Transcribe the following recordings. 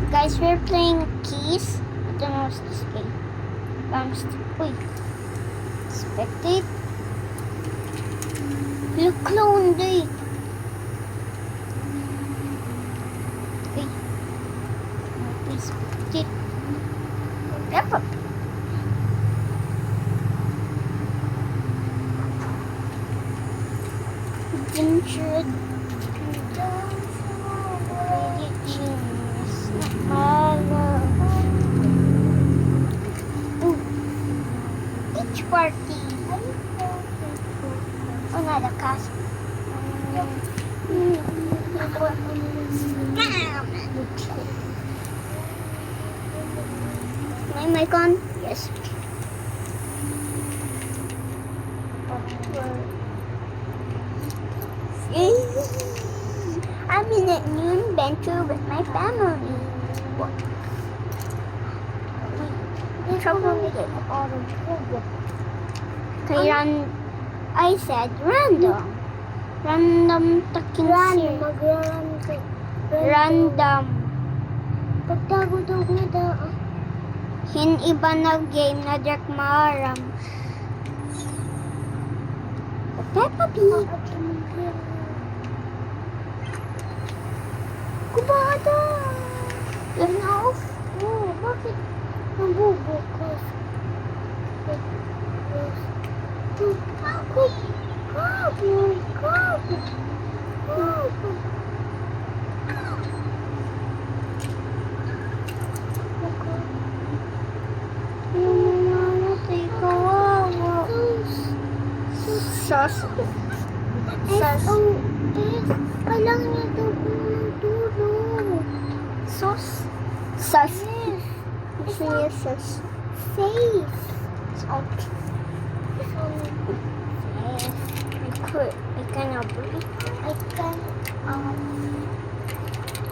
Guys, we're playing keys. I don't know what's this game. Wait. Spectate. Look, clone day. Wait. Please spectate. Pepper. Ginger. Beach party. Oh, not a castle. My mic on? Yes. I'm in a new adventure with my family. Trouble with it. I said random. Random talking series. Random. Pagtagod-tagod na daw. Iba na game na Jack Maram. Peppa Pig. Kubada. Turn off. Oh, bakit nabubukas? Kabog. Yung mga natay kawawa. Sus. SOS. Kailangan niya daw po ng tulong. Sus. Gusto niya sus. Safe. Out. I cannot breathe. I can,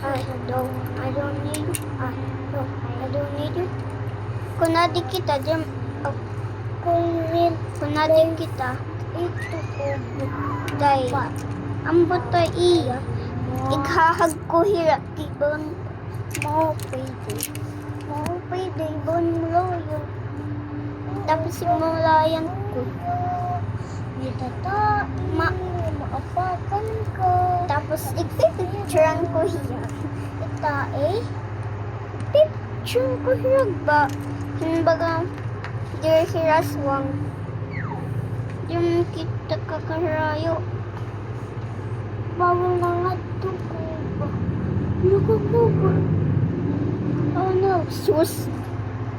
I don't need it. Kunadi kita, jam. Kunadi kita. Ito po. Dahil, ang buto iya. Ighahag ko hirap ibon. Mo pwede ibon mo loyo. Tapos simulayan ko. Maapakan ko. Tapos ipipicturean ko hirap. Picture ko hirap ba? Kumbaga, dear hiraswang. Yung kita kakarayo. Bawal na nga ito ko ba? Nakukuha. Oh no, sus.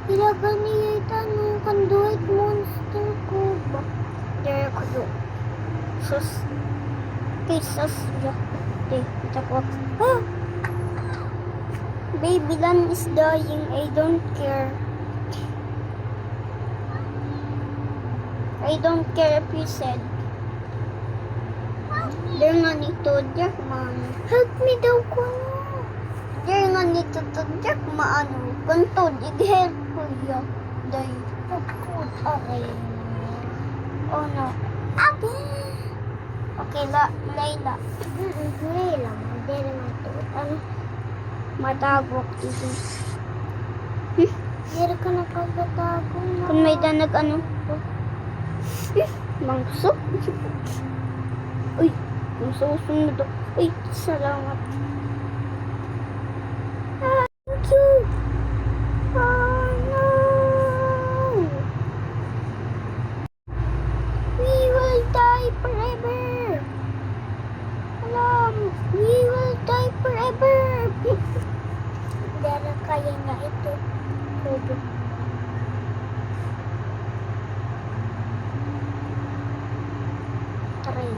Ilagan niya itanong kanduit monster ko ba? There ko do. Sus. Sus. Kita ko. Ah! Baby Lan is dying. I don't care. I don't care if you said. There nga nito, Jack man. Help me daw ko no. There nga nito to Jack maano. Kuntod, i-help ko ya. Day. Pagkod aray. Oh no. Okay, Layla. Ngayon lang. Hindi naman ito. Ano? Matagok dito. Hindi ka nakagatago na. Kung may danag ano. Mangso. Uy, kung susunod ako. Uy, salamat. Thank you. Oh no. We will die forever. Alam, we will die forever. Hindi na kaya niya ito. Kobo. Aray.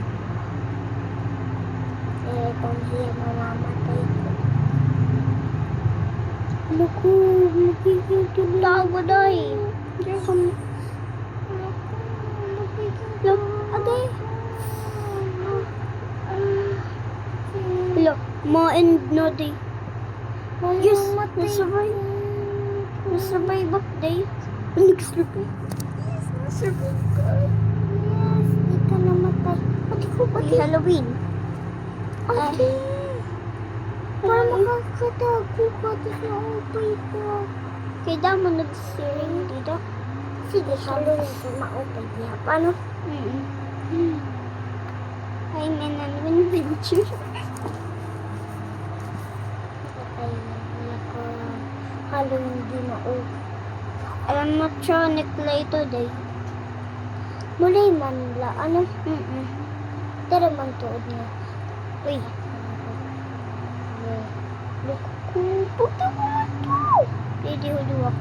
Kung siya mamamatay ko. Naku, magiging tago dahil. Diyan kami. Look, ate. Hello, ma and Nodi. Yes, nasurvive. Nasurvive up day. Nag-survive. Yes, nasurvive ka. Yes, di ka namatay. Pati ko, pati Halloween. Okay. Para makakatago ka tapos maupay ka. Kaya mo nag-steering dito. Sige, halo na ito. Maupay niya. Paano? Ay, may adventure. Ay, nako. Halo hindi maupay. Alam mo, tronic light today. Mulay man la. Ano? Tara man tuod niya. Uy, Look, puti ko man to. hindi huduwak.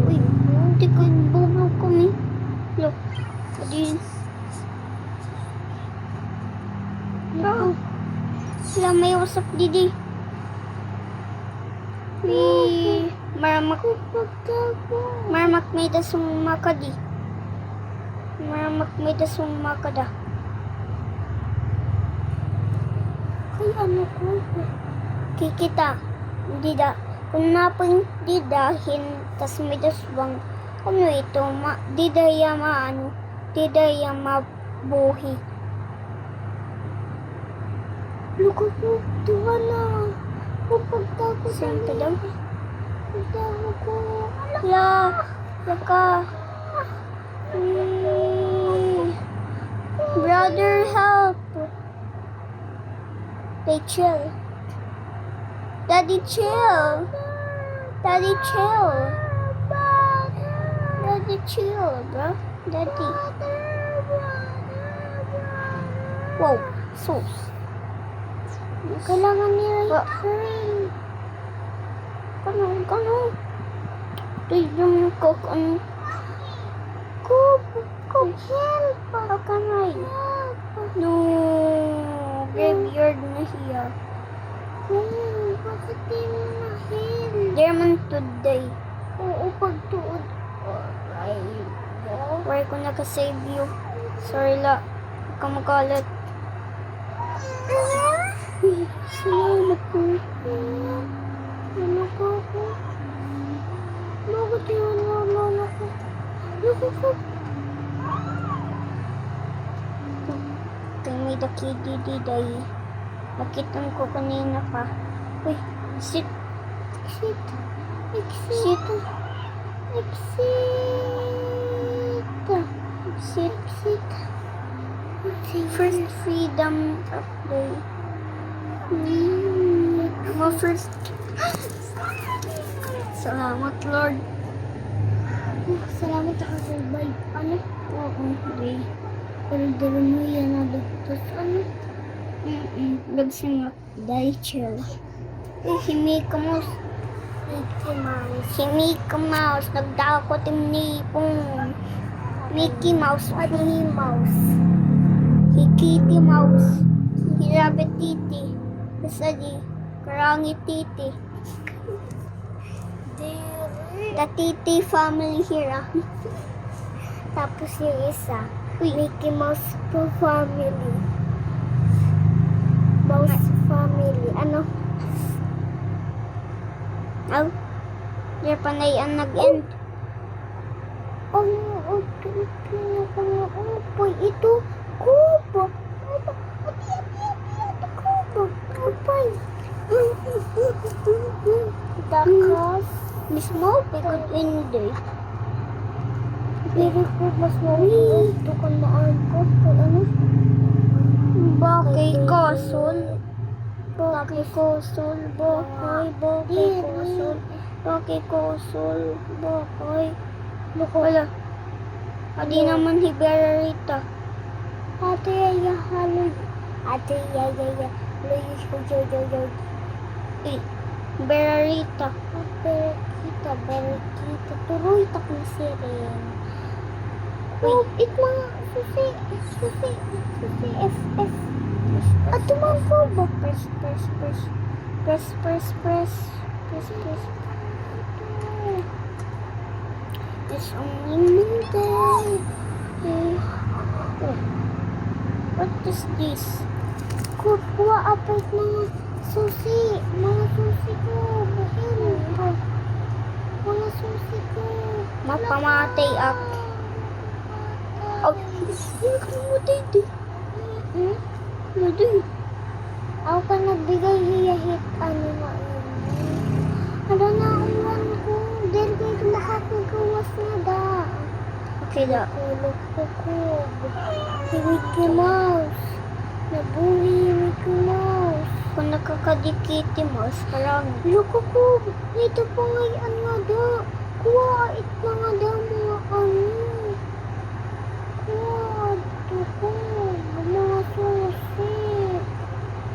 Uy, hindi ko bubog kami. Look, din. Oh, sila may wasap didi. Uy, maramak may dasong makadi. Maramak may dasong makada. Ay, ano ko? Kikita, hindi da. Kung napang di dahin, tas may daswang, ano ito, di daya maano, di daya mabuhi. Look ako, tuwa na. Pagtago Santa daw? Pagtago ko. La, laka. Brother, help. They chill. Daddy, chill. Daddy, chill. Daddy, chill, bro. Daddy. Wow, sus. Kailangan niya Ba- i-turn. Kano? Tignan ko kung Help. how can I? Help. No, graveyard na siya. Bakit di mo na help? There man today. Oo, pagtuod. Why ko nakasave you? Sorry la. Huwag ka magalit. Salamat po. Ano ko ako? Bakit yun naman ako? Look ako. Kay may dakidi diday. Nakitan ko kanina pa. Uy, sit. Exit. Sit. Exit. Sit. First freedom of day. Mo first. Salamat Lord. Salamat ako sa survive. Ano? Oo, day. Pero dala mo yan na dugtos. Ano? Lagsin mo. Day chill. Si Mickey Mouse. Mickey Mouse. Si Mickey Mouse. Nagdako tim nipong. Mickey Mouse. Minnie Mouse. Si Kitty Mouse. Si Rabbit Titi. Basta di. Karangi Titi. The Titi family here ah. Tapos yung isa. Uy. Mickey Mouse po family. Mouse family. Ano? Aw. Di panay ang nag-end. Ang pinakamaupay. Ito. Kubo. Kubo. Kupay. Dakas. Mismo, pikod hindi. Pero ko mas mawin. Ito kan maan ko. Ano? Bakay kosol. Bakay kosol. Bakay kosol. Bakay kosol. Bakay. Wala. Adi naman hibera rita. Ate Yaya haloy. Ate Yaya. Loyos ko jojo. Eh, berarita. Berekita. Tuloy tak na siren. Uy. It mga susi. FF. At tumang ko ba? Press. It's only Monday. Oh. What is this? Kuha apit mga susi. Mga susi ko. Buhin ko. Mga susi ko. Mapamatay ako. Oh, hindi ka mamatay di. Maday. Ako ka nagbigay hiyahit ano nga yun. Ano na uwan ko. Dahil kayo makakagawas na da. Okay da. Kulog ko ko. Si Mickey Mouse. Nabuhi Mickey Mouse. Kung nakakadikiti mo, parang Loko ko. Ito pa ngayon nga da. Kuha it na nga da.